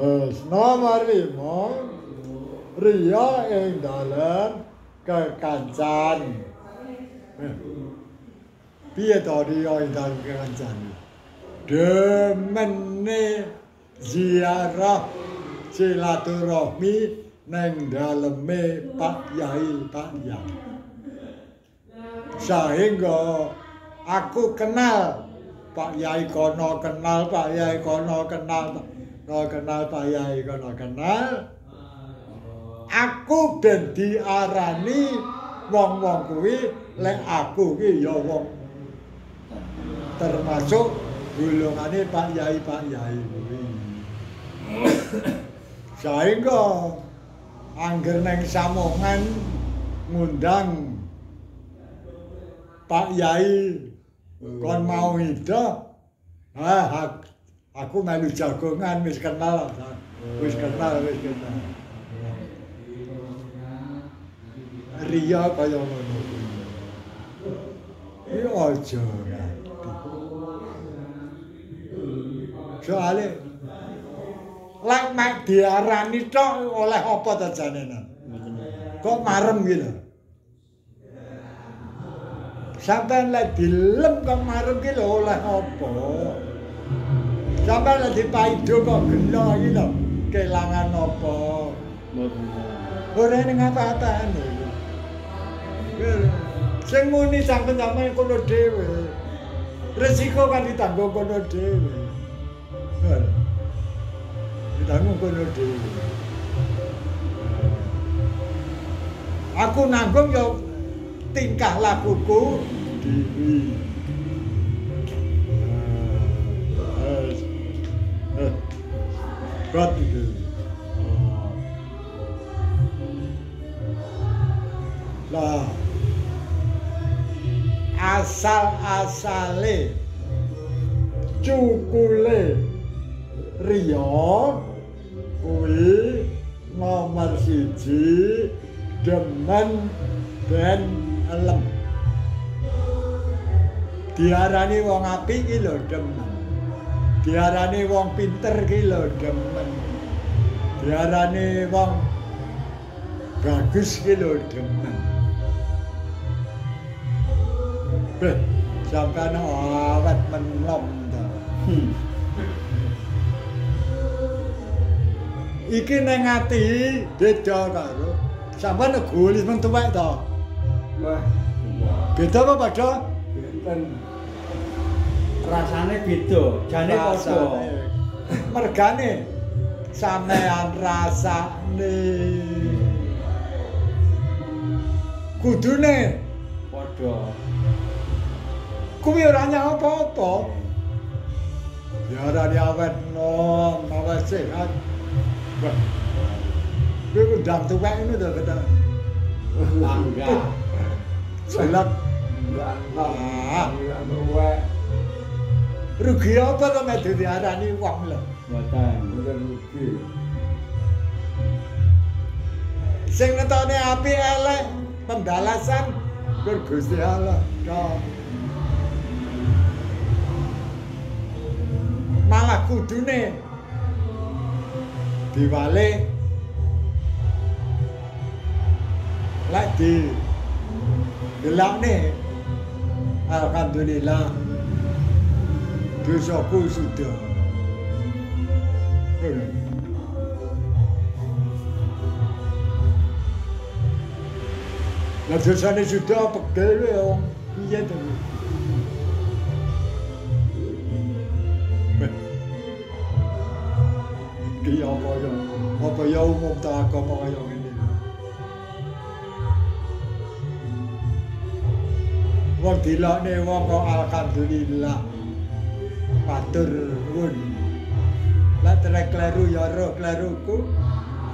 Nomor 5 riya ing dalem kekancan. Piye to riya ing dalem kekancan? Demene ziarah silaturahmi neng daleme Pak Yai. Sehingga aku kenal Pak Yai kono, kenal Pak Yai kono, kenal Pak Yai kono, kenal. Aku ben diarani wong-wong kuwi lek aku ki ya wong termasuk golongane Pak Yai kuwi. Sehingga angger neng samongan ngundang Pak Yai kon mau ida, aku melu jagongan wis kenal. Riya kaya ngono. Iki aja ngerti. Soale lek mek diarani tok oleh apa ta janena? Kok marem iki lho. Sampai lek dilem kok marem ki lho oleh apa? Sampai lek dipaido kok gelo iki lho, kelangan apa? Ora ning apa-apane. Sing muni sampeyan kono dhewe. Resiko kan ditanggung kono dhewe. Ditanggung kono dhewe. Aku nanggung ya tingkah lakuku dhewe. God itu. Lah asal-asale cukule riya kuwi nomor 1 demen ben elem. Diarani wong apik ki lho demen. Diarani wong pinter ki lho demen. Diarani wong bagus ki lho demen. Beh, sampeyan awet menom ta. Iki ning ati beda karo sampeyan gulis men tuwek to. Wah, beda apa padha? Benten. Rasane beda, jane padha. Mergane sampean rasane kudune Padha. Kuwi ora nyang apa-apa. Diarani awet nom, awet sehat. Wah. Kuwi undang tuwek ngono to kata. Enggak. Salat. Tuwek. Rugi apa to mek diarani wong lho. Mboten rugi. Sing ngetone apik elek pembalasan Gur Gusti Allah. Malah kudune diwale lek di delakne alhamdulillah dosaku sudah lah dosane sudah pegel wong piye to. Ki apa ya umum ta agama kaya ngene. Wong dilakne wong kok alhamdulillah. Matur nuwun. Lah trek kleru ya roh kleruku.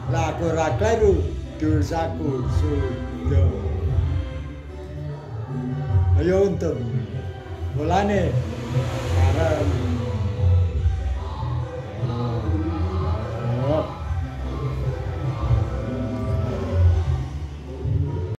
Lah aku ora kleru dosaku sudah. Ayo untung. Mulane arep